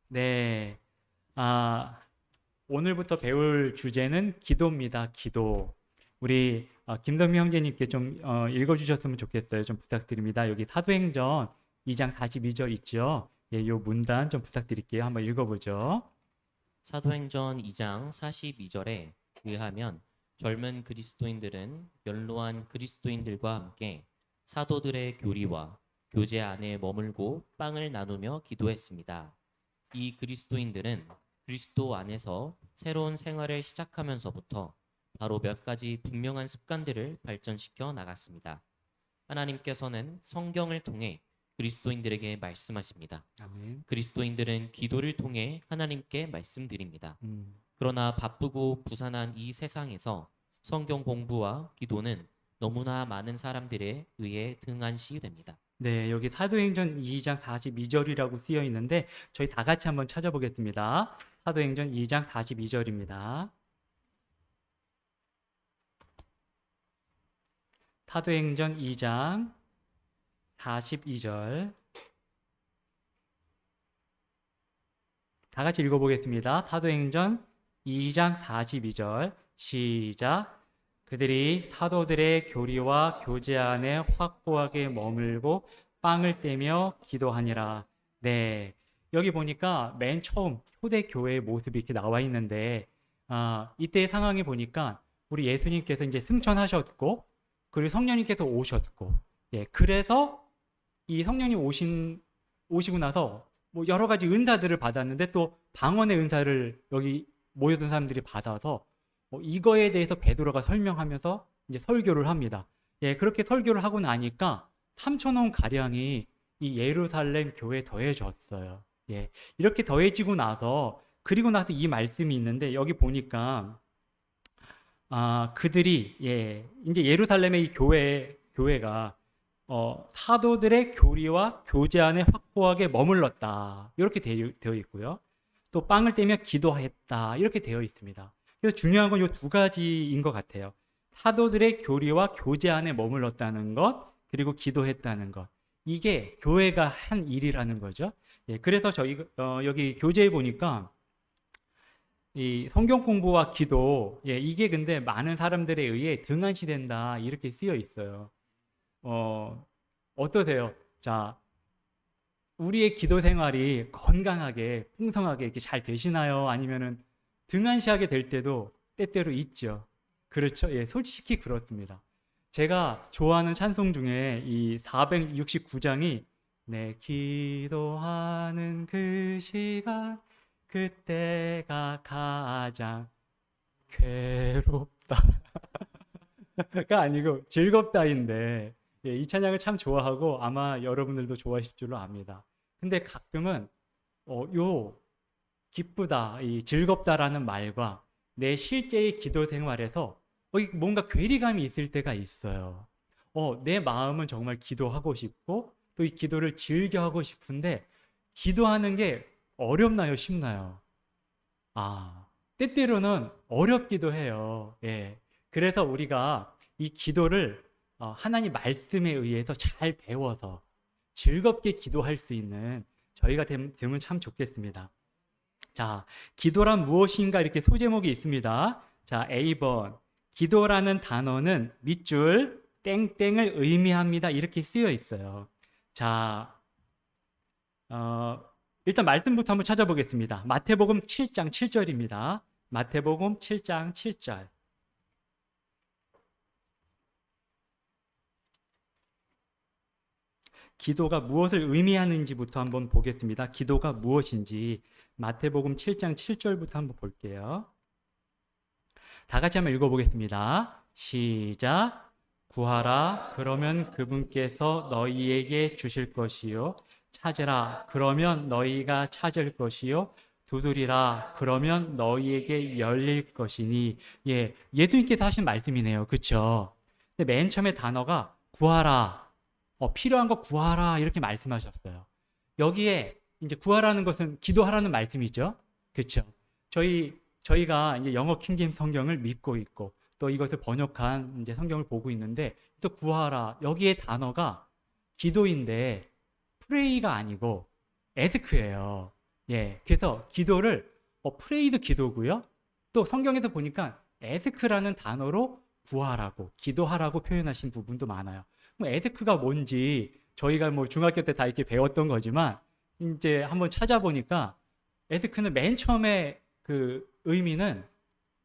네. 아, 오늘부터 배울 주제는 기도입니다. 기도. 우리 김덕미 형제님께 좀 읽어주셨으면 좋겠어요. 좀 부탁드립니다. 여기 사도행전 2장 42절 있죠? 예, 요 문단 좀 부탁드릴게요. 한번 읽어보죠. 사도행전 2장 42절에 의하면 젊은 그리스도인들은 연로한 그리스도인들과 함께 사도들의 교리와 교제 안에 머물고 빵을 나누며 기도했습니다. 이 그리스도인들은 그리스도 안에서 새로운 생활을 시작하면서부터 바로 몇 가지 분명한 습관들을 발전시켜 나갔습니다. 하나님께서는 성경을 통해 그리스도인들에게 말씀하십니다. 아멘. 그리스도인들은 기도를 통해 하나님께 말씀드립니다. 음. 그러나 바쁘고 부산한 이 세상에서 성경 공부와 기도는 너무나 많은 사람들에 의해 등한시됩니다. 네, 여기 사도행전 2장 42절이라고 쓰여 있는데 저희 다 같이 한번 찾아보겠습니다. 사도행전 2장 42절입니다. 사도행전 2장 42절. 다 같이 읽어보겠습니다. 사도행전 2장 42절. 시작. 그들이 사도들의 교리와 교제 안에 확고하게 머물고 빵을 떼며 기도하니라. 네. 여기 보니까 맨 처음 초대교회의 모습이 이렇게 나와 있는데, 이때의 상황이 보니까 우리 예수님께서 이제 승천하셨고, 그리고 성령님께서 오셨고, 예, 그래서 이 성령님 오시고 나서 뭐 여러 가지 은사들을 받았는데 또 방언의 은사를 여기 모여든 사람들이 받아서 이거에 대해서 베드로가 설명하면서 이제 설교를 합니다. 예, 그렇게 설교를 하고 나니까 3천 원 가량이 이 예루살렘 교회에 더해졌어요. 예, 이렇게 더해지고 나서 그리고 나서 이 말씀이 있는데 여기 보니까 그들이 이제 예루살렘의 이 교회가 사도들의 교리와 교제 안에 확고하게 머물렀다. 이렇게 되어 있고요. 또 빵을 떼며 기도했다. 이렇게 되어 있습니다. 그래서 중요한 건 이 두 가지인 것 같아요. 사도들의 교리와 교제 안에 머물렀다는 것, 그리고 기도했다는 것. 이게 교회가 한 일이라는 거죠. 예, 그래서 저희 여기 교재에 보니까 이 성경 공부와 기도, 이게 근데 많은 사람들에 의해 등한시된다 이렇게 쓰여 있어요. 어떠세요? 자, 우리의 기도 생활이 건강하게, 풍성하게 이렇게 잘 되시나요? 아니면은 등한시하게 될 때도 때때로 있죠. 그렇죠? 예, 솔직히 그렇습니다. 제가 좋아하는 찬송 중에 이 469장이 내 기도하는 그 시간 그때가 가장 괴롭다가 아니고 즐겁다인데 이 찬양을 참 좋아하고 아마 여러분들도 좋아하실 줄로 압니다. 근데 가끔은 요 기쁘다, 이 즐겁다라는 말과 내 실제의 기도 생활에서 뭔가 괴리감이 있을 때가 있어요. 내 마음은 정말 기도하고 싶고 또 이 기도를 즐겨 하고 싶은데 기도하는 게 어렵나요, 쉽나요? 때때로는 어렵기도 해요. 예. 그래서 우리가 이 기도를 하나님 말씀에 의해서 잘 배워서 즐겁게 기도할 수 있는 저희가 되면 참 좋겠습니다. 자, 기도란 무엇인가 이렇게 소제목이 있습니다. 자, A번. 기도라는 단어는 밑줄 땡땡을 의미합니다. 이렇게 쓰여 있어요. 자, 일단 말씀부터 한번 찾아보겠습니다. 마태복음 7장 7절입니다. 마태복음 7장 7절. 기도가 무엇을 의미하는지부터 한번 보겠습니다. 기도가 무엇인지 마태복음 7장 7절부터 한번 볼게요. 다 같이 한번 읽어보겠습니다. 시작. 구하라 그러면 그분께서 너희에게 주실 것이요. 찾으라 그러면 너희가 찾을 것이요. 두드리라 그러면 너희에게 열릴 것이니. 예, 예수님께서 하신 말씀이네요. 그렇죠? 근데 맨 처음에 단어가 구하라. 필요한 거 구하라 이렇게 말씀하셨어요. 여기에 이제 구하라는 것은 기도하라는 말씀이죠. 그렇죠? 저희가 이제 영어 킹제임 성경을 믿고 있고 또 이것을 번역한 이제 성경을 보고 있는데 또 구하라 여기에 단어가 기도인데 프레이가 아니고 에스크예요. 예, 그래서 기도를 프레이도 기도고요. 또 성경에서 보니까 에스크라는 단어로 구하라고, 기도하라고 표현하신 부분도 많아요. 그럼 에스크가 뭔지 저희가 뭐 중학교 때 다 이렇게 배웠던 거지만 이제 한번 찾아보니까 에스크는 맨 처음에 그 의미는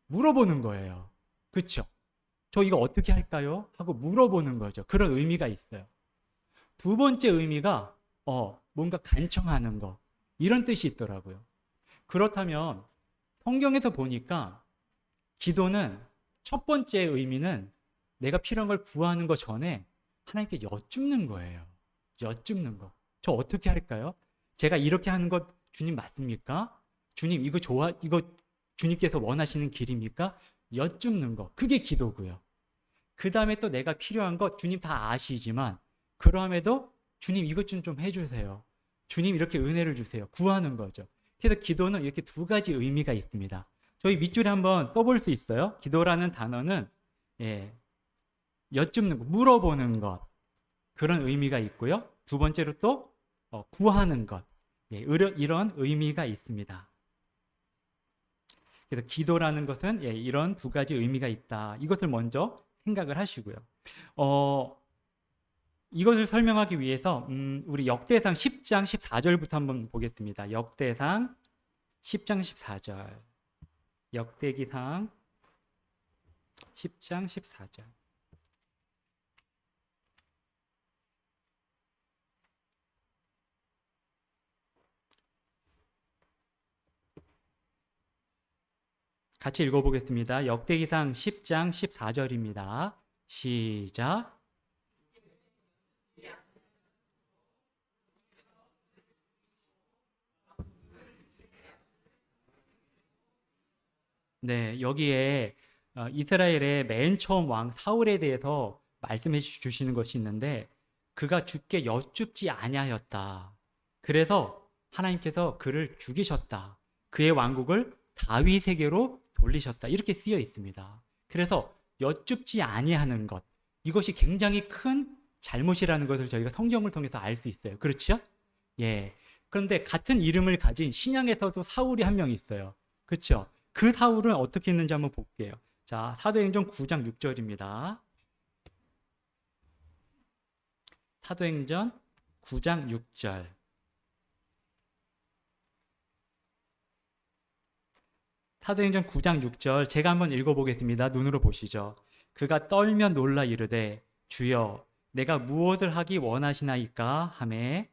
물어보는 거예요. 그렇죠? 저 이거 어떻게 할까요? 하고 물어보는 거죠. 그런 의미가 있어요. 두 번째 의미가 뭔가 간청하는 거, 이런 뜻이 있더라고요. 그렇다면 성경에서 보니까 기도는 첫 번째 의미는 내가 필요한 걸 구하는 것 전에 하나님께 여쭙는 거예요. 여쭙는 거. 저 어떻게 할까요? 제가 이렇게 하는 것 주님 맞습니까? 주님 이거 이거 주님께서 원하시는 길입니까? 여쭙는 거. 그게 기도고요. 그 다음에 또 내가 필요한 것 주님 다 아시지만 그럼에도 주님 이것 좀 해주세요. 주님 이렇게 은혜를 주세요. 구하는 거죠. 그래서 기도는 이렇게 두 가지 의미가 있습니다. 저희 밑줄에 한번 써볼 수 있어요. 기도라는 단어는 여쭙는 것, 물어보는 것, 그런 의미가 있고요. 두 번째로 또 구하는 것, 이런 의미가 있습니다. 그래서 기도라는 것은 이런 두 가지 의미가 있다. 이것을 먼저 생각을 하시고요. 이것을 설명하기 위해서 우리 역대상 10장 14절부터 한번 보겠습니다. 역대상 10장 14절. 역대기상 10장 14절. 같이 읽어보겠습니다. 역대기상 10장 14절입니다. 시작. 네, 여기에 이스라엘의 맨 처음 왕 사울에 대해서 말씀해 주시는 것이 있는데 그가 주께 여쭙지 아니하였다. 그래서 하나님께서 그를 죽이셨다. 그의 왕국을 다윗에게로 돌리셨다. 이렇게 쓰여 있습니다. 그래서 여쭙지 아니하는 것, 이것이 굉장히 큰 잘못이라는 것을 저희가 성경을 통해서 알 수 있어요. 그렇죠? 예. 그런데 같은 이름을 가진 신약에서도 사울이 한 명 있어요. 그렇죠? 그 사울은 어떻게 했는지 한번 볼게요. 자, 사도행전 9장 6절입니다. 사도행전 9장 6절. 사도행전 9장 6절 제가 한번 읽어보겠습니다. 눈으로 보시죠. 그가 떨며 놀라 이르되 주여 내가 무엇을 하기 원하시나이까 하매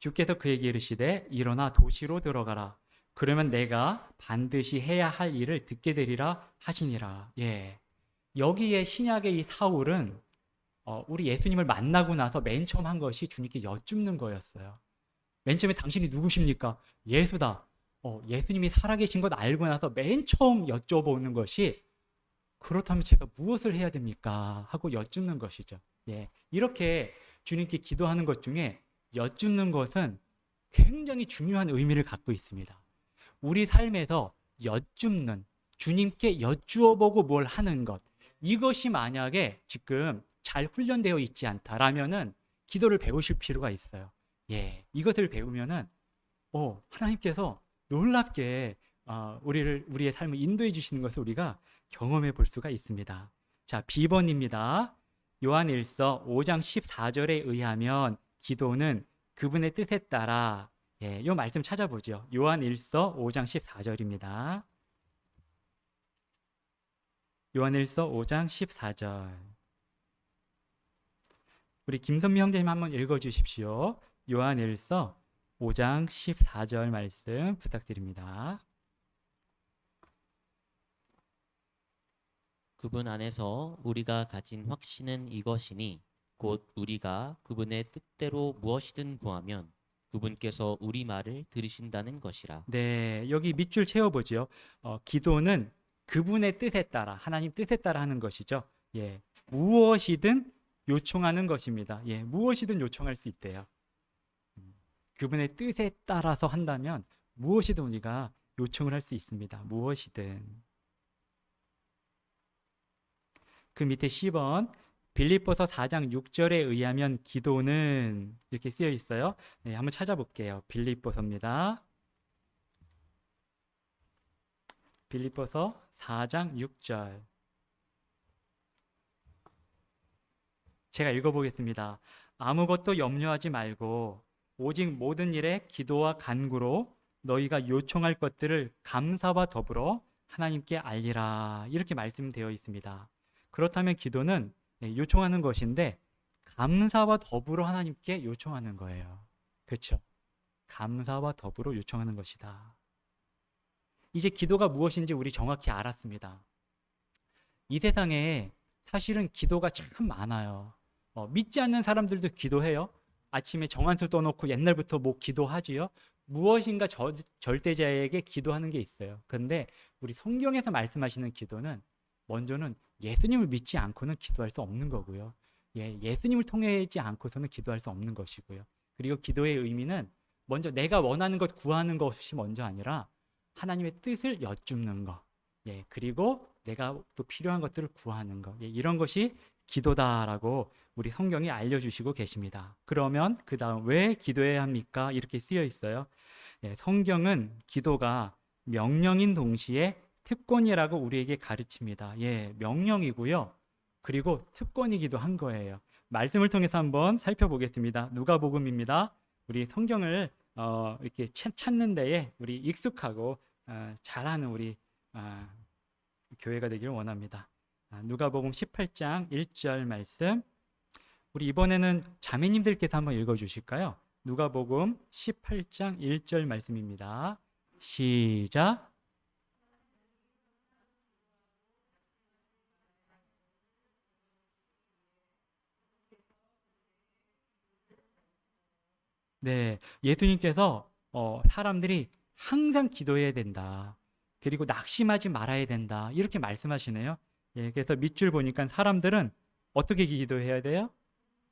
주께서 그에게 이르시되 일어나 도시로 들어가라. 그러면 내가 반드시 해야 할 일을 듣게 되리라 하시니라. 예. 여기에 신약의 이 사울은 우리 예수님을 만나고 나서 맨 처음 한 것이 주님께 여쭙는 거였어요. 맨 처음에 당신이 누구십니까? 예수다. 예수님이 살아계신 것 알고 나서 맨 처음 여쭤보는 것이 그렇다면 제가 무엇을 해야 됩니까? 하고 여쭙는 것이죠. 예. 이렇게 주님께 기도하는 것 중에 여쭙는 것은 굉장히 중요한 의미를 갖고 있습니다. 우리 삶에서 여쭙는, 주님께 여쭈어보고 뭘 하는 것, 이것이 만약에 지금 잘 훈련되어 있지 않다라면은 기도를 배우실 필요가 있어요. 예, 이것을 배우면은 하나님께서 놀랍게 우리의 삶을 인도해 주시는 것을 우리가 경험해 볼 수가 있습니다. 자, B번입니다. 요한일서 5장 14절에 의하면 기도는 그분의 뜻에 따라 이 말씀 찾아보죠. 요한일서 5장 14절입니다. 요한일서 5장 14절. 우리 김선미 형제님 한번 읽어주십시오. 요한일서 5장 14절 말씀 부탁드립니다. 그분 안에서 우리가 가진 확신은 이것이니 곧 우리가 그분의 뜻대로 무엇이든 구하면 그분께서 우리 말을 들으신다는 것이라. 네, 여기 밑줄 채워보죠. 기도는 그분의 뜻에 따라, 하나님 뜻에 따라 하는 것이죠. 예, 무엇이든 요청하는 것입니다. 예, 무엇이든 요청할 수 있대요. 그분의 뜻에 따라서 한다면 무엇이든 우리가 요청을 할 수 있습니다. 무엇이든. 그 밑에 10번 빌립보서 4장 6절에 의하면 기도는 이렇게 쓰여 있어요. 네, 한번 찾아볼게요. 빌립보서입니다. 빌립보서 4장 6절. 제가 읽어보겠습니다. 아무것도 염려하지 말고 오직 모든 일에 기도와 간구로 너희가 요청할 것들을 감사와 더불어 하나님께 알리라. 이렇게 말씀되어 있습니다. 그렇다면 기도는 요청하는 것인데 감사와 더불어 하나님께 요청하는 거예요. 그렇죠? 감사와 더불어 요청하는 것이다. 이제 기도가 무엇인지 우리 정확히 알았습니다. 이 세상에 사실은 기도가 참 많아요. 믿지 않는 사람들도 기도해요. 아침에 정한수 떠놓고 옛날부터 뭐 기도하지요. 무엇인가 절대자에게 기도하는 게 있어요. 그런데 우리 성경에서 말씀하시는 기도는 먼저는 예수님을 믿지 않고는 기도할 수 없는 거고요. 예수님을 통하지 않고서는 기도할 수 없는 것이고요. 그리고 기도의 의미는 먼저 내가 원하는 것 구하는 것이 먼저 아니라 하나님의 뜻을 여쭙는 것. 그리고 내가 또 필요한 것들을 구하는 것. 이런 것이 기도다라고 우리 성경이 알려주시고 계십니다. 그러면 그 다음 왜 기도해야 합니까? 이렇게 쓰여 있어요. 성경은 기도가 명령인 동시에 특권이라고 우리에게 가르칩니다. 명령이고요. 그리고 특권이기도 한 거예요. 말씀을 통해서 한번 살펴보겠습니다. 누가복음입니다. 우리 성경을 이렇게 찾는 데에 우리 익숙하고 잘하는 우리 교회가 되기를 원합니다. 누가복음 18장 1절 말씀. 우리 이번에는 자매님들께서 한번 읽어주실까요? 누가복음 18장 1절 말씀입니다. 시작. 네, 예수님께서 사람들이 항상 기도해야 된다. 그리고 낙심하지 말아야 된다. 이렇게 말씀하시네요. 그래서 밑줄 보니까 사람들은 어떻게 기도해야 돼요?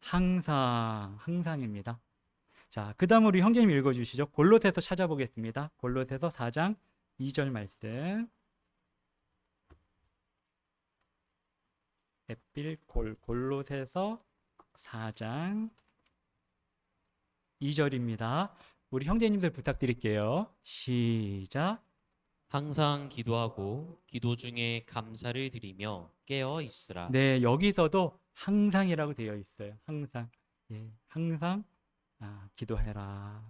항상입니다. 자, 그 다음 우리 형제님 읽어주시죠. 골로새서 찾아보겠습니다. 골로새서 4장 2절 말씀. 골로새서 4장 2절입니다. 우리 형제님들 부탁드릴게요. 시작. 항상 기도하고 기도 중에 감사를 드리며 깨어 있으라. 네, 여기서도 항상이라고 되어 있어요. 항상. 항상 기도해라.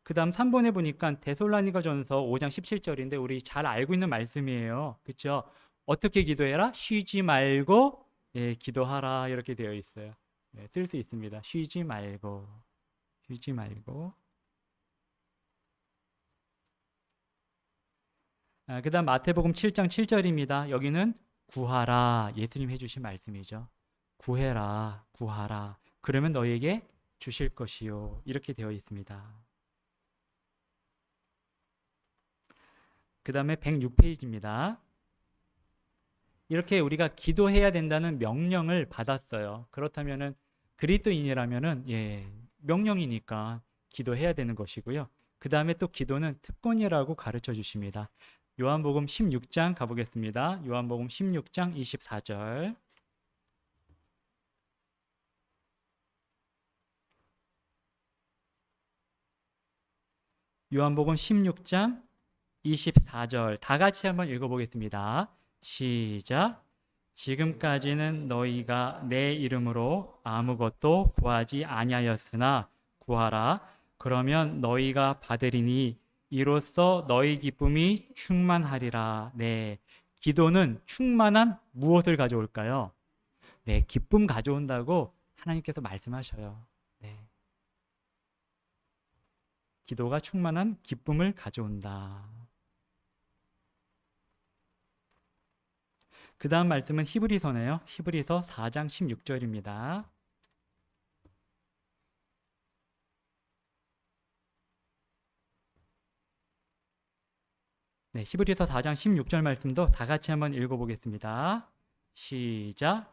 그 다음 3번에 보니까 데살로니가전서 5장 17절인데 우리 잘 알고 있는 말씀이에요. 그렇죠? 어떻게 기도해라? 쉬지 말고 기도하라. 이렇게 되어 있어요. 쓸 수 있습니다. 쉬지 말고. 그 다음 마태복음 7장 7절입니다. 여기는 구하라. 예수님 해주신 말씀이죠. 구해라. 구하라. 그러면 너에게 주실 것이요. 이렇게 되어 있습니다. 그 다음에 106페이지입니다. 이렇게 우리가 기도해야 된다는 명령을 받았어요. 그렇다면은 그리스도인이라면은 명령이니까 기도해야 되는 것이고요. 그 다음에 또 기도는 특권이라고 가르쳐 주십니다. 요한복음 16장 가보겠습니다. 요한복음 16장 24절. 요한복음 16장 24절. 다 같이 한번 읽어보겠습니다. 시작. 지금까지는 너희가 내 이름으로 아무것도 구하지 아니하였으나 구하라. 그러면 너희가 받으리니 이로써 너희 기쁨이 충만하리라. 네, 기도는 충만한 무엇을 가져올까요? 네, 기쁨 가져온다고 하나님께서 말씀하셔요. 네, 기도가 충만한 기쁨을 가져온다. 그 다음 말씀은 히브리서네요. 히브리서 4장 16절입니다. 네, 히브리서 4장 16절 말씀도 다 같이 한번 읽어보겠습니다. 시작.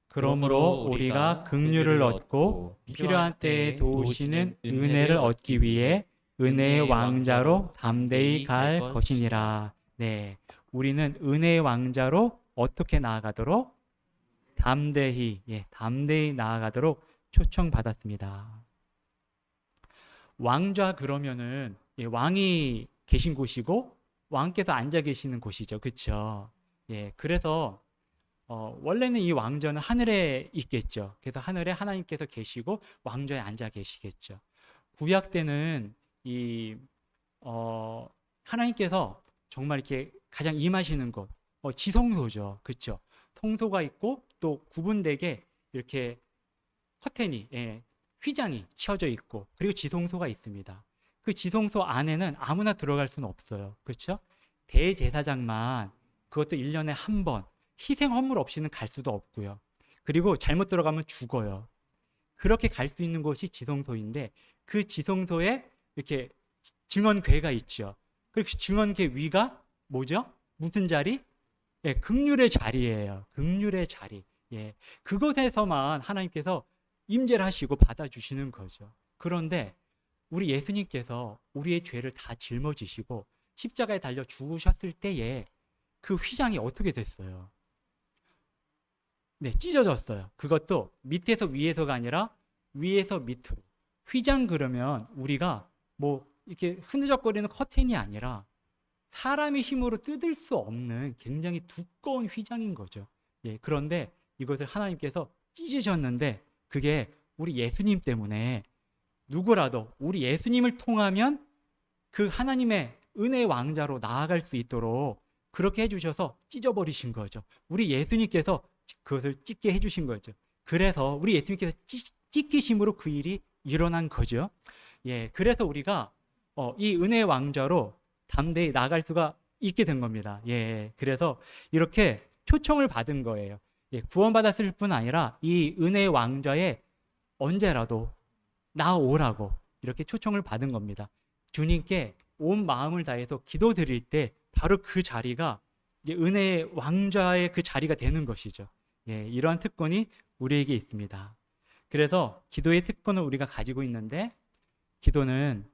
그러므로 우리가 긍휼을 얻고 필요한 때에 도우시는 은혜를 얻기 위해 은혜의 왕자로 담대히 갈 것이니라. 네, 우리는 은혜의 왕자로 어떻게 나아가도록? 담대히 나아가도록 초청받았습니다. 왕좌 그러면은 예, 왕이 계신 곳이고 왕께서 앉아 계시는 곳이죠. 그렇죠? 예, 그래서 원래는 이 왕좌는 하늘에 있겠죠. 그래서 하늘에 하나님께서 계시고 왕좌에 앉아 계시겠죠. 구약 때는 이 하나님께서 정말 이렇게 가장 임하시는 곳, 지성소죠. 그렇죠? 성소가 있고 또 구분되게 이렇게 커튼이, 예, 휘장이 치어져 있고 그리고 지성소가 있습니다. 그 지성소 안에는 아무나 들어갈 수는 없어요. 그렇죠? 대제사장만, 그것도 1년에 한 번, 희생 헌물 없이는 갈 수도 없고요. 그리고 잘못 들어가면 죽어요. 그렇게 갈 수 있는 곳이 지성소인데 그 지성소에 이렇게 증언궤가 있죠. 그리고 증언궤 위가 뭐죠? 무슨 자리? 예, 긍휼의 자리예요. 긍휼의 자리. 예, 그곳에서만 하나님께서 임재를 하시고 받아주시는 거죠. 그런데 우리 예수님께서 우리의 죄를 다 짊어지시고 십자가에 달려 죽으셨을 때에 그 휘장이 어떻게 됐어요? 네, 찢어졌어요. 그것도 밑에서 위에서가 아니라 위에서 밑으로. 휘장 그러면 우리가 뭐 이렇게 흐느적거리는 커튼이 아니라 사람의 힘으로 뜯을 수 없는 굉장히 두꺼운 휘장인 거죠. 예, 그런데 이것을 하나님께서 찢으셨는데 그게 우리 예수님 때문에 누구라도 우리 예수님을 통하면 그 하나님의 은혜의 왕자로 나아갈 수 있도록 그렇게 해주셔서 찢어버리신 거죠. 우리 예수님께서 그것을 찢게 해주신 거죠. 그래서 우리 예수님께서 찢기심으로 그 일이 일어난 거죠. 예, 그래서 우리가 이 은혜의 왕자로 담대히 나아갈 수가 있게 된 겁니다. 예, 그래서 이렇게 초청을 받은 거예요. 예, 구원받았을 뿐 아니라 이 은혜의 왕좌에 언제라도 나오라고 이렇게 초청을 받은 겁니다. 주님께 온 마음을 다해서 기도드릴 때 바로 그 자리가 이제 은혜의 왕좌의 그 자리가 되는 것이죠. 예, 이러한 특권이 우리에게 있습니다. 그래서 기도의 특권을 우리가 가지고 있는데 기도는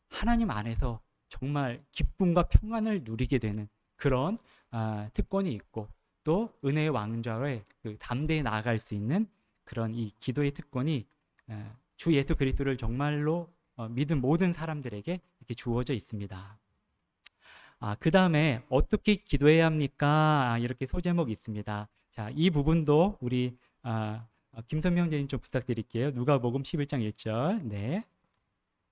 하나님 안에서 정말 기쁨과 평안을 누리게 되는 그런 특권이 있고 또 은혜의 왕좌에 그 담대히 나아갈 수 있는 그런 이 기도의 특권이 주 예수 그리스도를 정말로 믿은 모든 사람들에게 이렇게 주어져 있습니다. 그 다음에 어떻게 기도해야 합니까? 이렇게 소제목이 있습니다. 자, 이 부분도 우리 김선명 선생님 좀 부탁드릴게요. 누가복음 11장 1절. 네.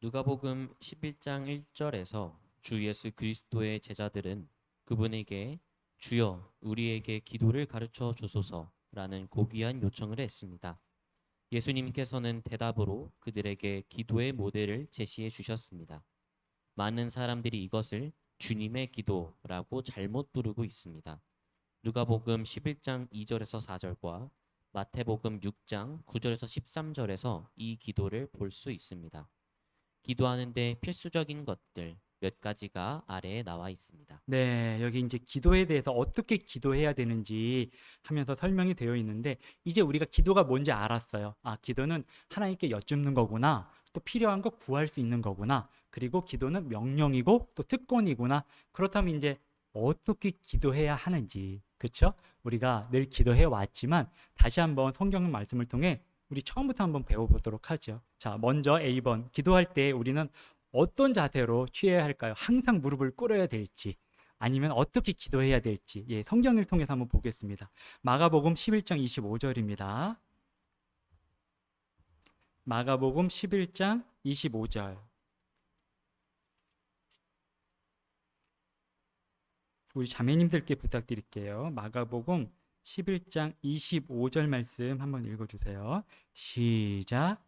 누가복음 11장 1절에서 주 예수 그리스도의 제자들은 그분에게 주여 우리에게 기도를 가르쳐 주소서라는 고귀한 요청을 했습니다. 예수님께서는 대답으로 그들에게 기도의 모델을 제시해 주셨습니다. 많은 사람들이 이것을 주님의 기도라고 잘못 부르고 있습니다. 누가복음 11장 2절에서 4절과 마태복음 6장 9절에서 13절에서 이 기도를 볼 수 있습니다. 기도하는데 필수적인 것들 몇 가지가 아래에 나와 있습니다. 네, 여기 이제 기도에 대해서 어떻게 기도해야 되는지 하면서 설명이 되어 있는데 이제 우리가 기도가 뭔지 알았어요. 기도는 하나님께 여쭙는 거구나. 또 필요한 거 구할 수 있는 거구나. 그리고 기도는 명령이고 또 특권이구나. 그렇다면 이제 어떻게 기도해야 하는지, 그렇죠? 우리가 늘 기도해 왔지만 다시 한번 성경 말씀을 통해 우리 처음부터 한번 배워보도록 하죠. 자, 먼저 A번, 기도할 때 우리는 어떤 자세로 취해야 할까요? 항상 무릎을 꿇어야 될지 아니면 어떻게 기도해야 될지, 예, 성경을 통해서 한번 보겠습니다. 마가복음 11장 25절입니다. 마가복음 11장 25절. 우리 자매님들께 부탁드릴게요. 마가복음 11장 25절 말씀 한번 읽어주세요. 시작.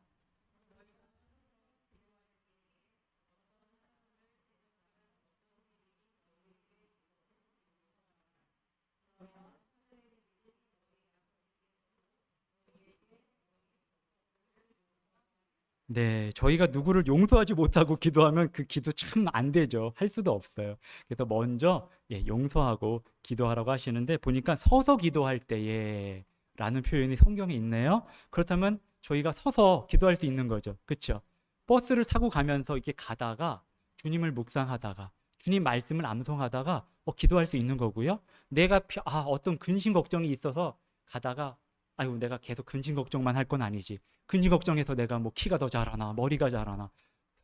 네, 저희가 누구를 용서하지 못하고 기도하면 그 기도 참 안 되죠. 할 수도 없어요. 그래서 먼저 용서하고 기도하라고 하시는데 보니까 서서 기도할 때에 라는 표현이 성경에 있네요. 그렇다면 저희가 서서 기도할 수 있는 거죠. 그렇죠? 버스를 타고 가면서 이렇게 가다가 주님을 묵상하다가 주님 말씀을 암송하다가 기도할 수 있는 거고요. 내가 어떤 근심 걱정이 있어서 가다가 아이고 내가 계속 근심 걱정만 할 건 아니지. 근심 걱정해서 내가 뭐 키가 더 자라나 머리가 자라나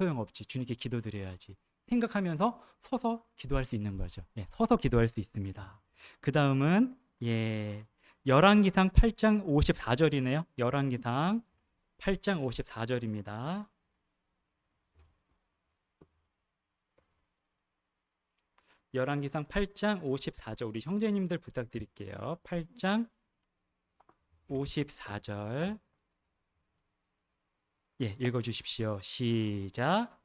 소용없지. 주님께 기도드려야지. 생각하면서 서서 기도할 수 있는 거죠. 예, 서서 기도할 수 있습니다. 그 다음은 열왕기상 8장 54절이네요. 열왕기상 8장 54절입니다. 열왕기상 8장 54절 우리 형제님들 부탁드릴게요. 8장 54절 읽어주십시오. 시작.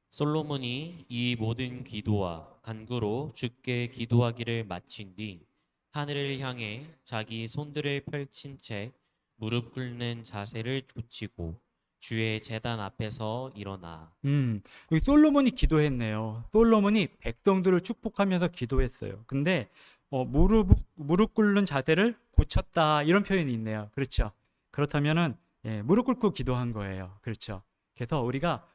솔로몬이 이 모든 기도와 간구로 주께 기도하기를 마친 뒤 하늘을 향해 자기 손들을 펼친 채 무릎 꿇는 자세를 굳히고 주의 제단 앞에서 일어나. 여기 솔로몬이 기도했네요. 솔로몬이 백성들을 축복하면서 기도했어요. 근데 무릎 꿇는 자세를 고쳤다 이런 표현이 있네요. 그렇죠? 그렇다면은 무릎 꿇고 기도한 거예요. 그렇죠? 그래서 우리가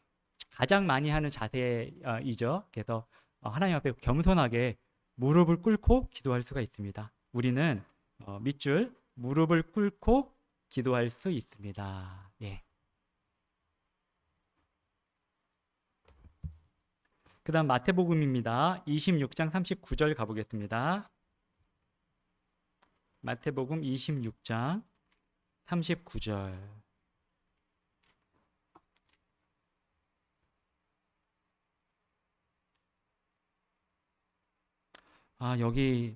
가장 많이 하는 자세이죠. 그래서 하나님 앞에 겸손하게 무릎을 꿇고 기도할 수가 있습니다. 우리는 밑줄 무릎을 꿇고 기도할 수 있습니다. 그 다음 마태복음입니다. 26장 39절 가보겠습니다. 마태복음 26장 39절. 여기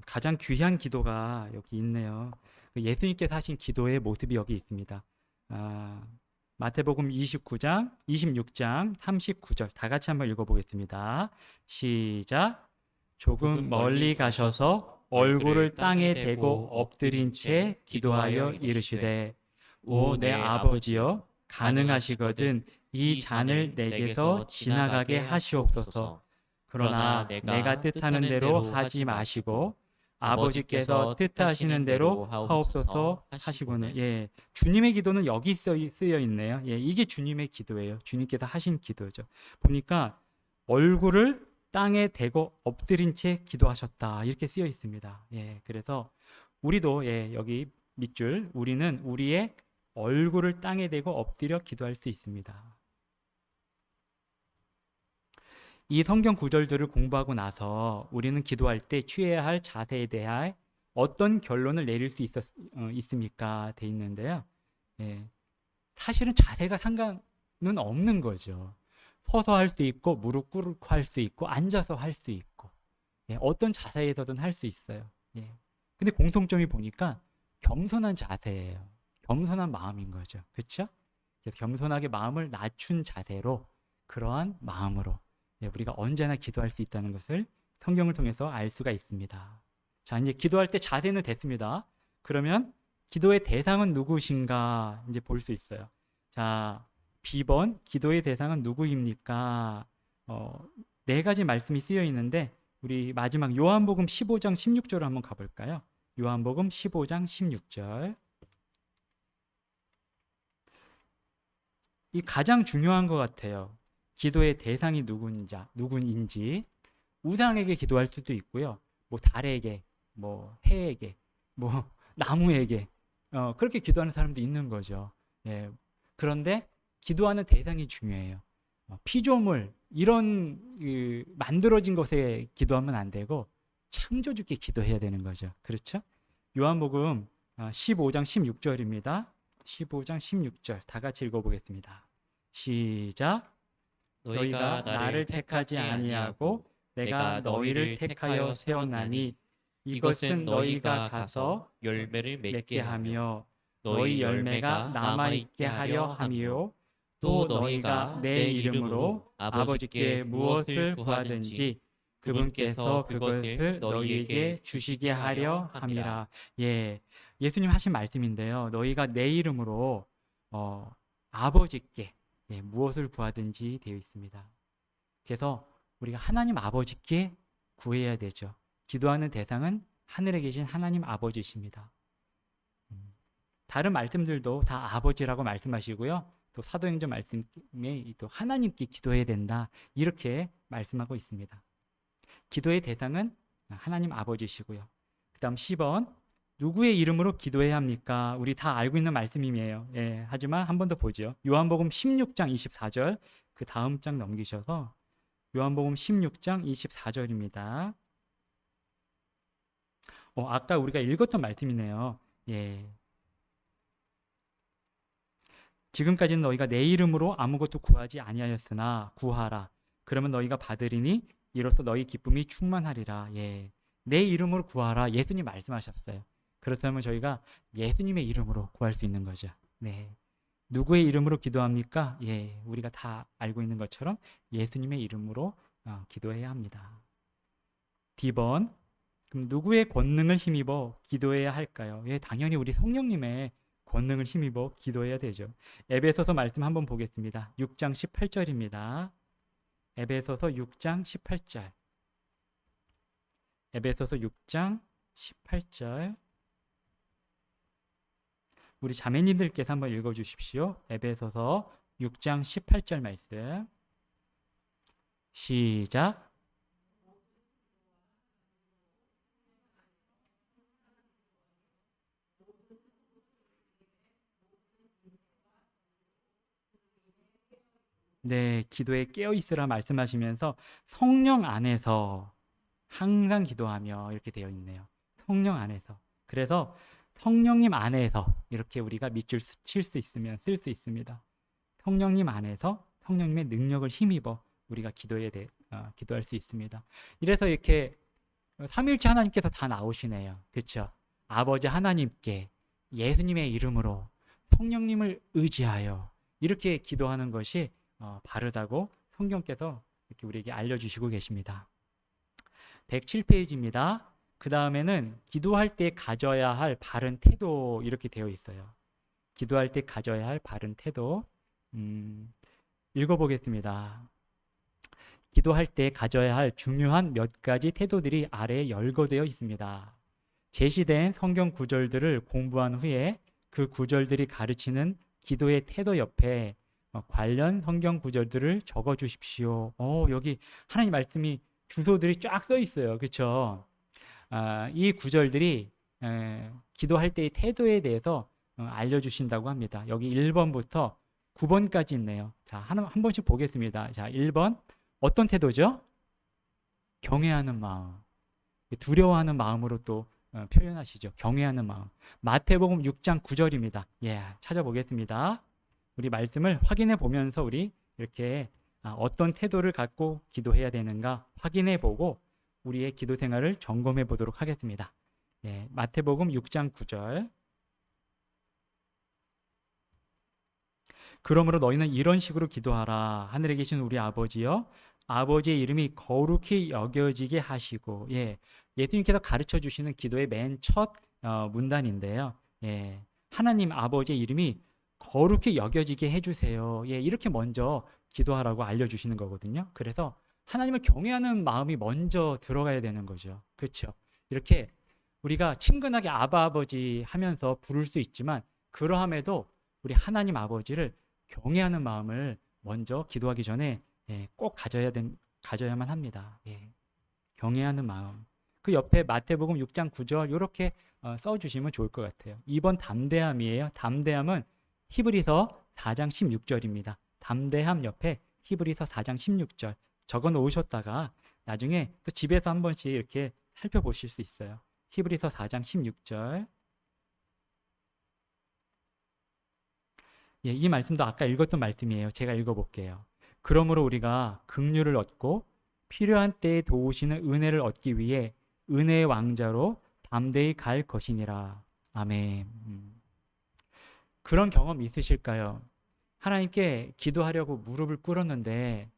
가장 귀한 기도가 여기 있네요. 예수님께서 하신 기도의 모습이 여기 있습니다. 마태복음 26장 39절 다 같이 한번 읽어보겠습니다. 시작. 조금 멀리 가셔서 얼굴을 땅에 대고 엎드린 채 기도하여 이르시되 오 내 아버지여 가능하시거든 이 잔을 내게서 지나가게 하시옵소서. 그러나 내가 뜻하는 대로 하지 마시고 아버지께서 뜻하시는 대로 하옵소서 하시고는 주님의 기도는 여기 쓰여 있네요. 이게 주님의 기도예요. 주님께서 하신 기도죠. 보니까 얼굴을 땅에 대고 엎드린 채 기도하셨다 이렇게 쓰여 있습니다. 그래서 우리도 여기 밑줄 우리는 우리의 얼굴을 땅에 대고 엎드려 기도할 수 있습니다. 이 성경 구절들을 공부하고 나서 우리는 기도할 때 취해야 할 자세에 대해 어떤 결론을 내릴 수 있습니까? 돼 있는데요. 사실은 자세가 상관은 없는 거죠. 서서 할 수 있고 무릎 꿇고 할 수 있고 앉아서 할 수 있고 어떤 자세에서든 할 수 있어요. 근데 공통점이 보니까 겸손한 자세예요. 겸손한 마음인 거죠. 그렇죠? 그래서 겸손하게 마음을 낮춘 자세로 그러한 마음으로 우리가 언제나 기도할 수 있다는 것을 성경을 통해서 알 수가 있습니다. 자, 이제 기도할 때 자세는 됐습니다. 그러면 기도의 대상은 누구신가 이제 볼 수 있어요. 자, B번 기도의 대상은 누구입니까? 네 가지 말씀이 쓰여 있는데 우리 마지막 요한복음 15장 16절을 한번 가볼까요? 요한복음 15장 16절. 이 가장 중요한 것 같아요. 기도의 대상이 누군지 우상에게 기도할 수도 있고요. 뭐 달에게, 뭐 해에게, 뭐 나무에게 그렇게 기도하는 사람도 있는 거죠. 그런데 기도하는 대상이 중요해요. 피조물 이런 만들어진 것에 기도하면 안 되고 창조주께 기도해야 되는 거죠. 그렇죠? 요한복음 15장 16절입니다. 15장 16절 다 같이 읽어보겠습니다. 시작. 너희가 나를 택하지 아니하고 내가 너희를 택하여 세웠나니 이것은 너희가 가서 열매를 맺게 하며 너희 열매가 남아있게 하려 함이요 또 너희가 내 이름으로 아버지께 무엇을 구하든지 그분께서 그것을 너희에게 주시게 하려 함이라. 예수님 하신 말씀인데요. 너희가 내 이름으로 아버지께 무엇을 구하든지 되어 있습니다. 그래서 우리가 하나님 아버지께 구해야 되죠. 기도하는 대상은 하늘에 계신 하나님 아버지십니다. 다른 말씀들도 다 아버지라고 말씀하시고요. 또 사도행전 말씀에 또 하나님께 기도해야 된다 이렇게 말씀하고 있습니다. 기도의 대상은 하나님 아버지시고요. 그 다음 10번 누구의 이름으로 기도해야 합니까? 우리 다 알고 있는 말씀이에요. 하지만 한 번 더 보죠. 요한복음 16장 24절 그 다음 장 넘기셔서 요한복음 16장 24절입니다. 아까 우리가 읽었던 말씀이네요. 예. 지금까지는 너희가 내 이름으로 아무것도 구하지 아니하였으나 구하라. 그러면 너희가 받으리니 이로써 너희 기쁨이 충만하리라. 예. 내 이름으로 구하라. 예수님 말씀하셨어요. 그렇다면 저희가 예수님의 이름으로 구할 수 있는 거죠. 네. 누구의 이름으로 기도합니까? 예. 우리가 다 알고 있는 것처럼 예수님의 이름으로 기도해야 합니다. D번. 그럼 누구의 권능을 힘입어 기도해야 할까요? 예, 당연히 우리 성령님의 권능을 힘입어 기도해야 되죠. 에베소서 말씀 한번 보겠습니다. 6장 18절입니다. 에베소서 6장 18절. 에베소서 6장 18절. 우리 자매님들께서 한번 읽어주십시오. 에베소서 6장 18절 말씀. 시작. 네, 기도에 깨어 있으라 말씀하시면서 성령 안에서 항상 기도하며 이렇게 되어 있네요. 성령 안에서. 그래서 성령님 안에서 이렇게 우리가 밑줄 칠 수 있으면 쓸 수 있습니다. 성령님 안에서 성령님의 능력을 힘입어 우리가 기도할 수 있습니다. 이래서 이렇게 삼위일체 하나님께서 다 나오시네요. 그렇죠? 아버지 하나님께 예수님의 이름으로 성령님을 의지하여 이렇게 기도하는 것이 바르다고 성경께서 이렇게 우리에게 알려주시고 계십니다. 107페이지입니다. 그 다음에는 기도할 때 가져야 할 바른 태도 이렇게 되어 있어요. 기도할 때 가져야 할 바른 태도. 읽어보겠습니다. 기도할 때 가져야 할 중요한 몇 가지 태도들이 아래에 열거되어 있습니다. 제시된 성경 구절들을 공부한 후에 그 구절들이 가르치는 기도의 태도 옆에 관련 성경 구절들을 적어 주십시오. 여기 하나님 말씀이 주소들이 쫙 써 있어요. 그렇죠? 이 구절들이 기도할 때의 태도에 대해서 알려주신다고 합니다. 여기 1번부터 9번까지 있네요. 자, 한 번씩 보겠습니다. 자, 1번 어떤 태도죠? 경외하는 마음. 두려워하는 마음으로 또 표현하시죠. 경외하는 마음. 마태복음 6장 9절입니다. 예, 찾아보겠습니다. 우리 말씀을 확인해 보면서 우리 이렇게 어떤 태도를 갖고 기도해야 되는가 확인해 보고 우리의 기도 생활을 점검해 보도록 하겠습니다. 예, 마태복음 6장 9절. 그러므로 너희는 이런 식으로 기도하라. 하늘에 계신 우리 아버지여, 아버지의 이름이 거룩히 여겨지게 하시고. 예, 예수님께서 가르쳐 주시는 기도의 맨 첫 문단인데요. 예, 하나님 아버지의 이름이 거룩히 여겨지게 해주세요. 예, 이렇게 먼저 기도하라고 알려주시는 거거든요. 그래서 하나님을 경외하는 마음이 먼저 들어가야 되는 거죠. 그렇죠? 이렇게 우리가 친근하게 아바 아버지 하면서 부를 수 있지만 그러함에도 우리 하나님 아버지를 경외하는 마음을 먼저 기도하기 전에 꼭 가져야만 합니다. 예, 경외하는 마음. 그 옆에 마태복음 6장 9절 이렇게 써주시면 좋을 것 같아요. 2번 담대함이에요. 담대함은 히브리서 4장 16절입니다. 담대함 옆에 히브리서 4장 16절 적어 놓으셨다가 나중에 또 집에서 한 번씩 이렇게 살펴보실 수 있어요. 히브리서 4장 16절. 예, 이 말씀도 아까 읽었던 말씀이에요. 제가 읽어볼게요. 그러므로 우리가 긍휼을 얻고 필요한 때에 도우시는 은혜를 얻기 위해 은혜의 왕자로 담대히 갈 것이니라. 아멘. 그런 경험 있으실까요? 하나님께 기도하려고 무릎을 꿇었는데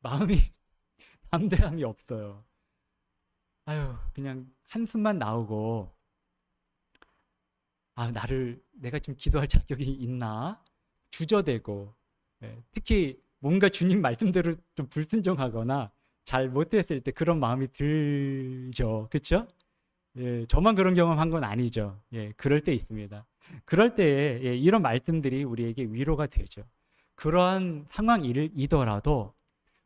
마음이 담대함이 없어요. 그냥 한숨만 나오고 내가 지금 기도할 자격이 있나? 주저되고 특히 뭔가 주님 말씀대로 좀 불순종하거나 잘 못했을 때 그런 마음이 들죠. 그렇죠? 예, 저만 그런 경험한 건 아니죠. 예, 그럴 때 있습니다. 그럴 때 이런 말씀들이 우리에게 위로가 되죠. 그러한 상황이더라도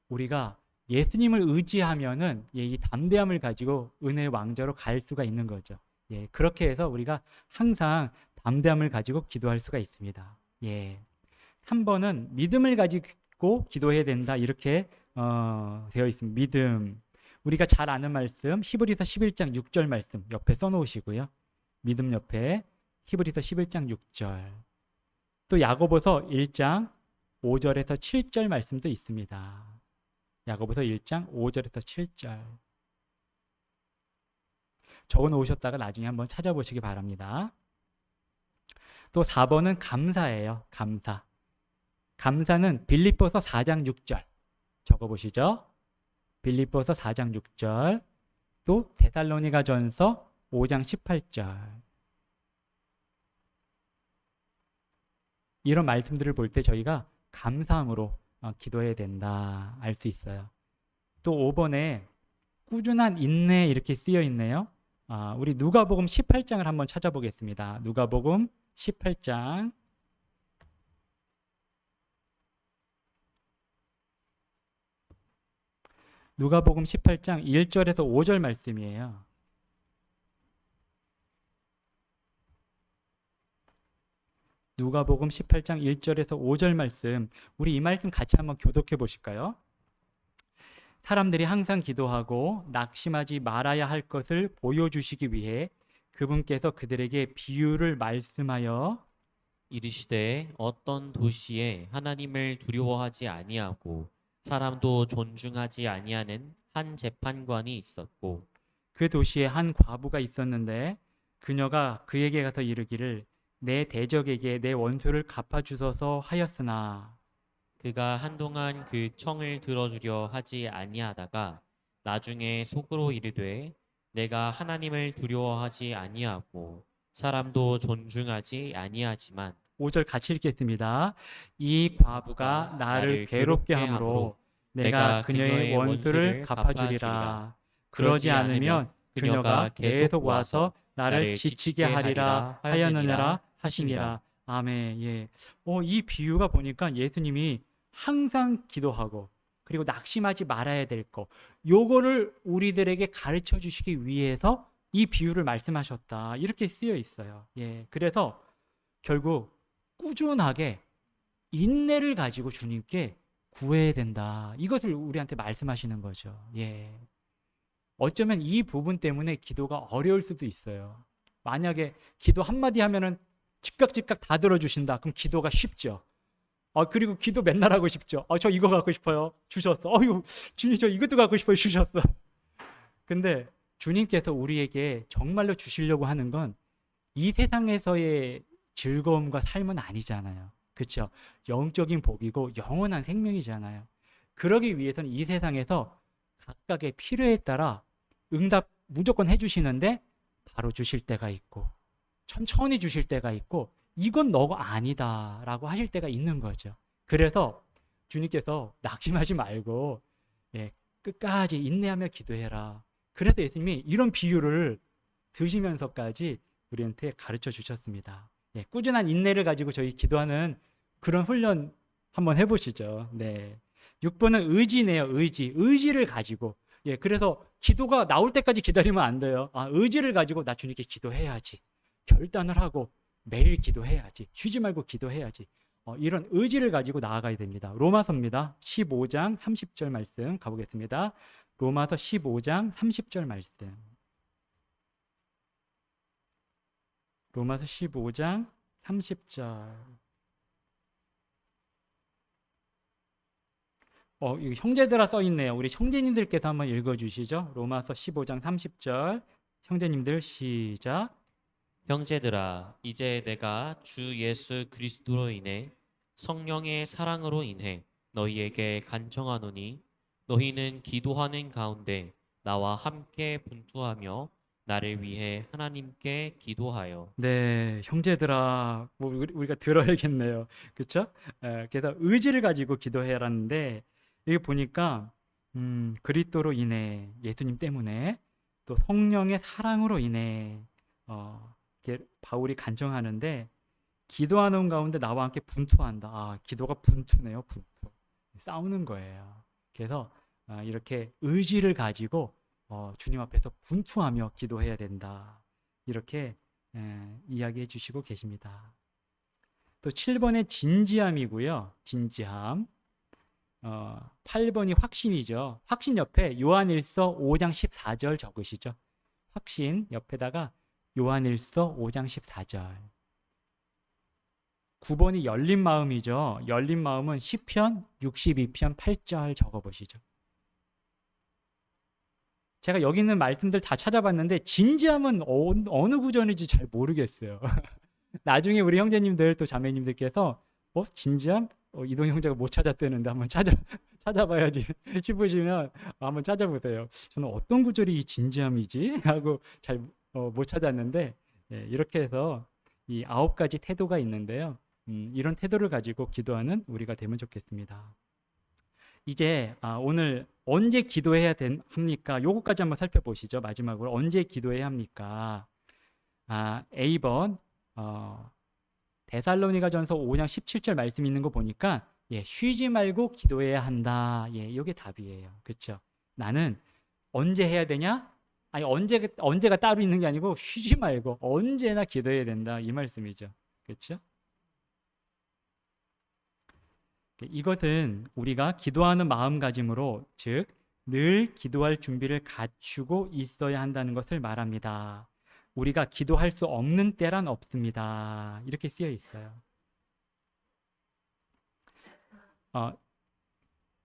우리가 예수님을 의지하면은 이 담대함을 가지고 은혜의 왕자로 갈 수가 있는 거죠. 예, 그렇게 해서 우리가 항상 담대함을 가지고 기도할 수가 있습니다. 예, 3번은 믿음을 가지고 기도해야 된다. 이렇게 되어 있습니다. 믿음. 우리가 잘 아는 말씀 히브리서 11장 6절 말씀 옆에 써놓으시고요. 믿음 옆에 히브리서 11장 6절. 또 야고보서 1장 5절에서 7절 말씀도 있습니다. 야고보서 1장 5절에서 7절. 적어 놓으셨다가 나중에 한번 찾아보시기 바랍니다. 또 4번은 감사예요. 감사. 감사는 빌립보서 4장 6절 적어보시죠. 빌립보서 4장 6절, 또 데살로니가전서 5장 18절. 이런 말씀들을 볼 때 저희가 감사함으로 기도해야 된다 알 수 있어요. 또 5번에 꾸준한 인내 이렇게 쓰여 있네요. 우리 누가복음 18장을 한번 찾아보겠습니다. 누가복음 18장. 누가복음 18장 1절에서 5절 말씀이에요. 누가복음 18장 1절에서 5절 말씀, 우리 이 말씀 같이 한번 교독해 보실까요? 사람들이 항상 기도하고 낙심하지 말아야 할 것을 보여주시기 위해 그분께서 그들에게 비유를 말씀하여 이르시되 어떤 도시에 하나님을 두려워하지 아니하고 사람도 존중하지 아니하는 한 재판관이 있었고 그 도시에 한 과부가 있었는데 그녀가 그에게 가서 이르기를 내 대적에게 내 원수를 갚아주소서 하였으나 그가 한동안 그 청을 들어주려 하지 아니하다가 나중에 속으로 이르되 내가 하나님을 두려워하지 아니하고 사람도 존중하지 아니하지만 5절 같이 읽겠습니다. 이 과부가 나를 괴롭게 하므로 내가 그녀의 원수를 갚아주리라. 그러지 않으면 그녀가 계속 와서 나를 지치게 하리라 하였느니라 하시니라. 아멘. 예. 이 비유가 보니까 예수님이 항상 기도하고 그리고 낙심하지 말아야 될 거, 요거를 우리들에게 가르쳐 주시기 위해서 이 비유를 말씀하셨다. 이렇게 쓰여 있어요. 예. 그래서 결국 꾸준하게 인내를 가지고 주님께 구해야 된다. 이것을 우리한테 말씀하시는 거죠. 예. 어쩌면 이 부분 때문에 기도가 어려울 수도 있어요. 만약에 기도 한마디 하면은 즉각 다 들어주신다. 그럼 기도가 쉽죠. 그리고 기도 맨날 하고 싶죠. 저 이거 갖고 싶어요. 주셨어. 주님 저 이것도 갖고 싶어요. 주셨어. 근데 주님께서 우리에게 정말로 주시려고 하는 건 이 세상에서의 즐거움과 삶은 아니잖아요. 그렇죠? 영적인 복이고 영원한 생명이잖아요. 그러기 위해서는 이 세상에서 각각의 필요에 따라 응답 무조건 해주시는데 바로 주실 때가 있고 천천히 주실 때가 있고 이건 너가 아니다 라고 하실 때가 있는 거죠. 그래서 주님께서 낙심하지 말고 끝까지 인내하며 기도해라. 그래서 예수님이 이런 비유를 드시면서까지 우리한테 가르쳐 주셨습니다. 꾸준한 인내를 가지고 저희 기도하는 그런 훈련 한번 해보시죠. 6번은 의지네요. 의지를 가지고. 그래서 기도가 나올 때까지 기다리면 안 돼요. 의지를 가지고 나 주님께 기도해야지. 결단을 하고 매일 기도해야지. 쉬지 말고 기도해야지. 이런 의지를 가지고 나아가야 됩니다. 로마서입니다. 15장 30절 말씀 가보겠습니다. 로마서 15장 30절 말씀. 로마서 15장 30절. 여기 형제들아 써 있네요. 우리 형제님들께서 한번 읽어주시죠. 로마서 15장 30절. 형제님들 시작. 형제들아 이제 내가 주 예수 그리스도로 인해 성령의 사랑으로 인해 너희에게 간청하노니 너희는 기도하는 가운데 나와 함께 분투하며 나를 위해 하나님께 기도하여. 네, 형제들아, 우리가 들어야겠네요. 그렇죠? 그래서 의지를 가지고 기도해라는데 여기 보니까 그리스도로 인해 예수님 때문에 또 성령의 사랑으로 인해 이렇게 바울이 간청하는데 기도하는 가운데 나와 함께 분투한다. 기도가 분투네요. 분투. 싸우는 거예요. 그래서 이렇게 의지를 가지고 주님 앞에서 분투하며 기도해야 된다. 이렇게 이야기해 주시고 계십니다. 또 7번에 진지함이고요. 진지함. 8번이 확신이죠. 확신 옆에 요한일서 5장 14절 적으시죠. 확신 옆에다가 요한일서 5장 14절. 9번이 열린 마음이죠. 열린 마음은 시편 62편 8절 적어보시죠. 제가 여기 있는 말씀들 다 찾아봤는데 진지함은 어느 구절인지 잘 모르겠어요. 나중에 우리 형제님들 또 자매님들께서 진지함? 이동 형제가 못 찾았다는데 한번 찾아봐야지 싶으시면 한번 찾아보세요. 저는 어떤 구절이 이 진지함이지? 하고 잘 못 찾았는데, 이렇게 해서 이 9가지 태도가 있는데요. 이런 태도를 가지고 기도하는 우리가 되면 좋겠습니다. 이제 오늘 언제 기도해야 합니까? 요거까지 한번 살펴보시죠. 마지막으로 언제 기도해야 합니까? A번 데살로니가전서 5장 17절 말씀 있는 거 보니까 쉬지 말고 기도해야 한다. 이게 답이에요. 그렇죠? 나는 언제 해야 되냐? 아니 언제가 따로 있는 게 아니고 쉬지 말고 언제나 기도해야 된다. 이 말씀이죠. 그렇죠? 이것은 우리가 기도하는 마음가짐으로 즉 늘 기도할 준비를 갖추고 있어야 한다는 것을 말합니다. 우리가 기도할 수 없는 때란 없습니다. 이렇게 쓰여 있어요.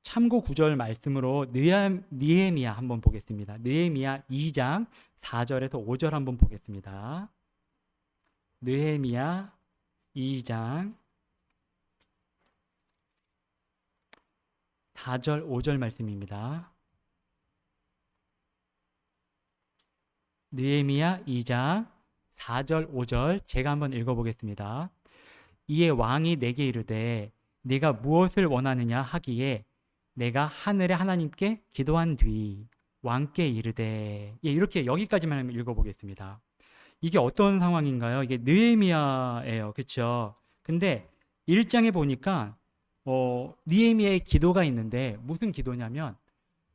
참고 구절 말씀으로 느헤미야 한번 보겠습니다. 느헤미야 2장 4절에서 5절 한번 보겠습니다. 느헤미야 2장 4절 5절 말씀입니다. 느헤미야 2장 4절 5절 제가 한번 읽어보겠습니다. 이에 왕이 내게 이르되 네가 무엇을 원하느냐 하기에 내가 하늘의 하나님께 기도한 뒤 왕께 이르되 이렇게 여기까지만 읽어보겠습니다. 이게 어떤 상황인가요? 이게 느헤미야예요. 그렇죠? 근데 1장에 보니까 느헤미야의 기도가 있는데 무슨 기도냐면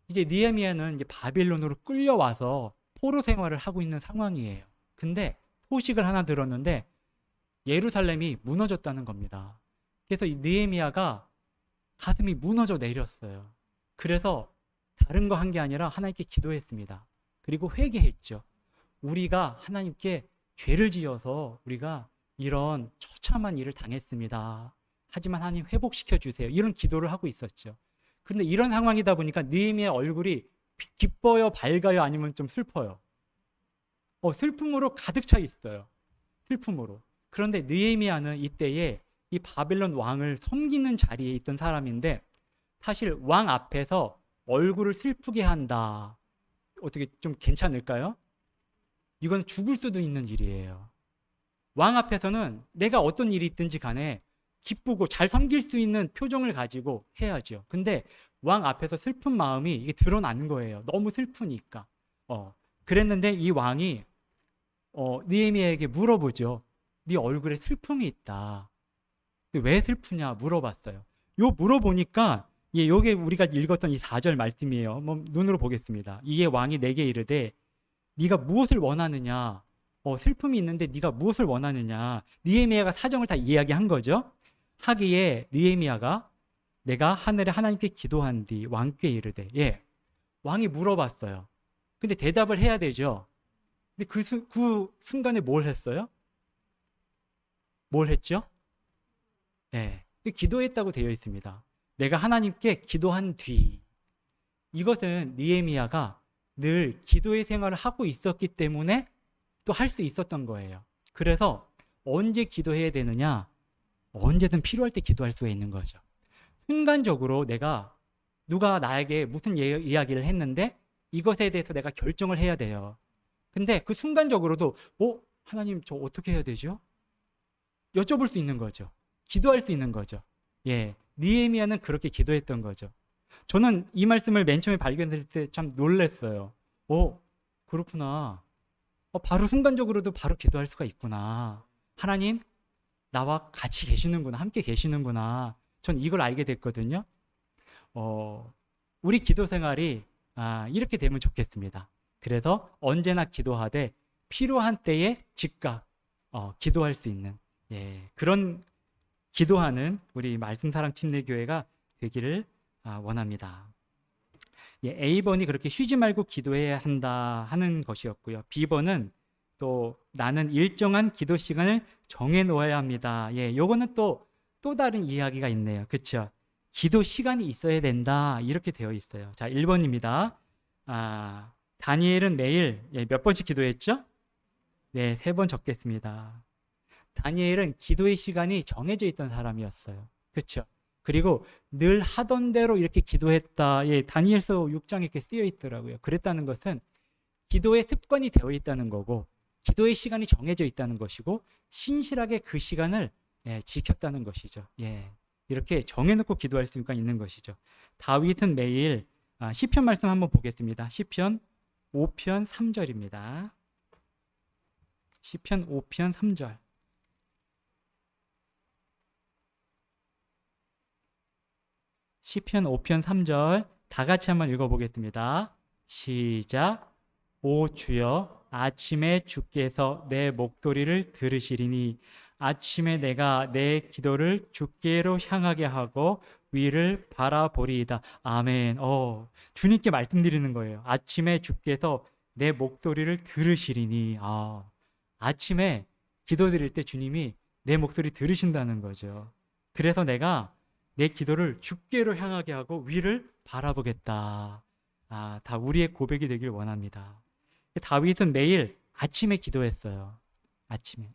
이제 느헤미야는 이제 바빌론으로 끌려와서 포로 생활을 하고 있는 상황이에요. 근데 소식을 하나 들었는데 예루살렘이 무너졌다는 겁니다. 그래서 이 느헤미야가 가슴이 무너져 내렸어요. 그래서 다른 거 한 게 아니라 하나님께 기도했습니다. 그리고 회개했죠. 우리가 하나님께 죄를 지어서 우리가 이런 처참한 일을 당했습니다. 하지만 하나님 회복시켜 주세요. 이런 기도를 하고 있었죠. 근데 이런 상황이다 보니까 느헤미야 얼굴이 기뻐요, 밝아요, 아니면 좀 슬퍼요? 슬픔으로 가득 차 있어요. 슬픔으로. 그런데 느헤미야는 이때에 이 바벨론 왕을 섬기는 자리에 있던 사람인데 사실 왕 앞에서 얼굴을 슬프게 한다. 어떻게 좀 괜찮을까요? 이건 죽을 수도 있는 일이에요. 왕 앞에서는 내가 어떤 일이 있든지 간에 기쁘고 잘 섬길 수 있는 표정을 가지고 해야죠. 근데 왕 앞에서 슬픈 마음이 이게 드러나는 거예요. 너무 슬프니까. 그랬는데 이 왕이 느헤미야에게 물어보죠. 네 얼굴에 슬픔이 있다. 왜 슬프냐 물어봤어요. 요 물어보니까 요게 우리가 읽었던 이 4절 말씀이에요. 한번 눈으로 보겠습니다. 이에 왕이 내게 이르되 네가 무엇을 원하느냐? 슬픔이 있는데 네가 무엇을 원하느냐? 느헤미야가 사정을 다 이야기한 거죠. 하기에 느헤미야가 내가 하늘에 하나님께 기도한 뒤 왕께 이르되 왕이 물어봤어요. 근데 대답을 해야 되죠. 근데 그 순간에 뭘 했어요? 뭘 했죠? 기도했다고 되어 있습니다. 내가 하나님께 기도한 뒤. 이것은 느헤미야가 늘 기도의 생활을 하고 있었기 때문에 또 할 수 있었던 거예요. 그래서 언제 기도해야 되느냐? 언제든 필요할 때 기도할 수가 있는 거죠. 순간적으로 누가 나에게 무슨 이야기를 했는데 이것에 대해서 내가 결정을 해야 돼요. 근데 그 순간적으로도 하나님 저 어떻게 해야 되죠? 여쭤볼 수 있는 거죠. 기도할 수 있는 거죠. 느헤미야는 그렇게 기도했던 거죠. 저는 이 말씀을 맨 처음에 발견했을 때 참 놀랐어요. 그렇구나. 바로 순간적으로도 바로 기도할 수가 있구나. 하나님 나와 같이 계시는구나. 함께 계시는구나. 전 이걸 알게 됐거든요. 우리 기도 생활이 이렇게 되면 좋겠습니다. 그래서 언제나 기도하되 필요한 때에 즉각 기도할 수 있는 그런 기도하는 우리 말씀사랑 침례교회가 되기를 원합니다. 예, A번이 그렇게 쉬지 말고 기도해야 한다 하는 것이었고요. B번은 또 나는 일정한 기도 시간을 정해 놓아야 합니다. 예, 요거는 또 다른 이야기가 있네요. 그렇죠? 기도 시간이 있어야 된다. 이렇게 되어 있어요. 자, 1번입니다. 다니엘은 매일 몇 번씩 기도했죠? 네, 3번 적겠습니다. 다니엘은 기도의 시간이 정해져 있던 사람이었어요. 그렇죠? 그리고 늘 하던 대로 이렇게 기도했다. 예, 다니엘서 6장에 이렇게 쓰여 있더라고요. 그랬다는 것은 기도의 습관이 되어 있다는 거고, 기도의 시간이 정해져 있다는 것이고, 신실하게 그 시간을 지켰다는 것이죠. 예, 이렇게 정해놓고 기도할 수가 있는 것이죠. 다윗은 매일 시편 말씀 한번 보겠습니다. 시편 5편 3절입니다. 시편 5편 3절. 시편 5편 3절 다 같이 한번 읽어보겠습니다. 시작. 오 주여, 아침에 주께서 내 목소리를 들으시리니 아침에 내가 내 기도를 주께로 향하게 하고 위를 바라보리이다. 아멘. 주님께 말씀드리는 거예요. 아침에 주께서 내 목소리를 들으시리니. 아침에 기도드릴 때 주님이 내 목소리 들으신다는 거죠. 그래서 내가 내 기도를 주께로 향하게 하고 위를 바라보겠다. 다 우리의 고백이 되길 원합니다. 다윗은 매일 아침에 기도했어요. 아침에.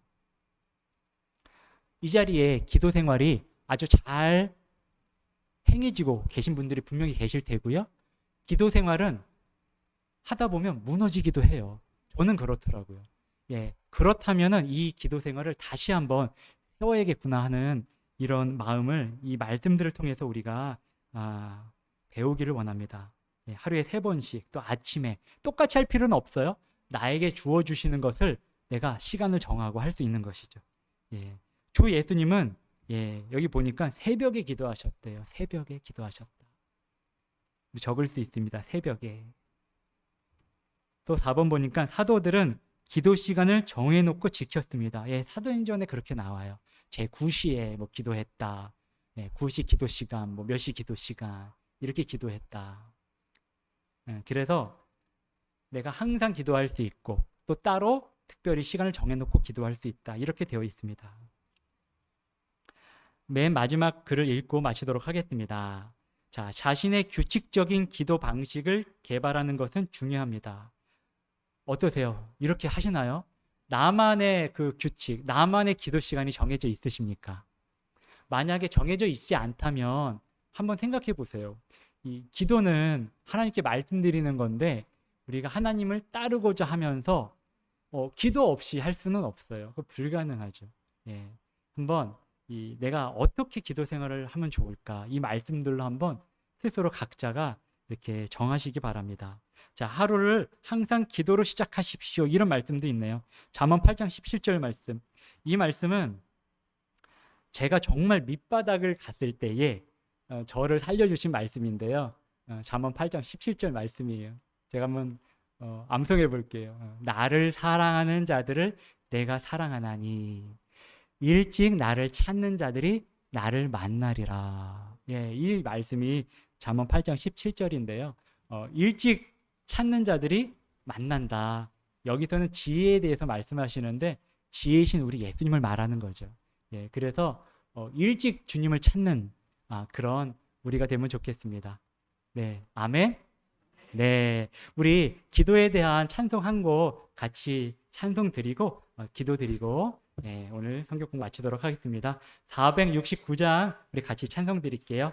이 자리에 기도 생활이 아주 잘 행해지고 계신 분들이 분명히 계실 테고요. 기도 생활은 하다 보면 무너지기도 해요. 저는 그렇더라고요. 예, 그렇다면은 이 기도 생활을 다시 한번 세워야겠구나 하는 이런 마음을 이 말씀들을 통해서 우리가 배우기를 원합니다. 예, 하루에 3번씩 또 아침에 똑같이 할 필요는 없어요. 나에게 주어주시는 것을 내가 시간을 정하고 할 수 있는 것이죠. 예, 주 예수님은 여기 보니까 새벽에 기도하셨대요. 새벽에 기도하셨다. 적을 수 있습니다. 새벽에. 또 4번 보니까 사도들은 기도 시간을 정해놓고 지켰습니다. 예, 사도행전에 그렇게 나와요. 제 9시에 뭐 기도했다. 9시 기도 시간, 뭐 몇 시 기도 시간 이렇게 기도했다. 그래서 내가 항상 기도할 수 있고 또 따로 특별히 시간을 정해놓고 기도할 수 있다. 이렇게 되어 있습니다. 맨 마지막 글을 읽고 마치도록 하겠습니다. 자, 자신의 규칙적인 기도 방식을 개발하는 것은 중요합니다. 어떠세요? 이렇게 하시나요? 나만의 그 규칙, 나만의 기도 시간이 정해져 있으십니까? 만약에 정해져 있지 않다면 한번 생각해 보세요. 이 기도는 하나님께 말씀드리는 건데 우리가 하나님을 따르고자 하면서 기도 없이 할 수는 없어요. 그거 불가능하죠. 예, 한번 내가 어떻게 기도 생활을 하면 좋을까? 이 말씀들로 한번 스스로 각자가 이렇게 정하시기 바랍니다. 자, 하루를 항상 기도로 시작하십시오. 이런 말씀도 있네요. 잠언 8장 17절 말씀. 이 말씀은 제가 정말 밑바닥을 갔을 때에 저를 살려주신 말씀인데요. 잠언 8장 17절 말씀이에요. 제가 한번 암송해 볼게요. 나를 사랑하는 자들을 내가 사랑하나니 일찍 나를 찾는 자들이 나를 만나리라. 예, 이 말씀이 잠언 8장 17절인데요. 일찍 찾는 자들이 만난다. 여기서는 지혜에 대해서 말씀하시는데 지혜이신 우리 예수님을 말하는 거죠. 예, 그래서 일찍 주님을 찾는 그런 우리가 되면 좋겠습니다. 네, 아멘. 네, 우리 기도에 대한 찬송 한 곡 같이 찬송 드리고 기도 드리고 오늘 성경 공부 마치도록 하겠습니다. 469장 우리 같이 찬송 드릴게요.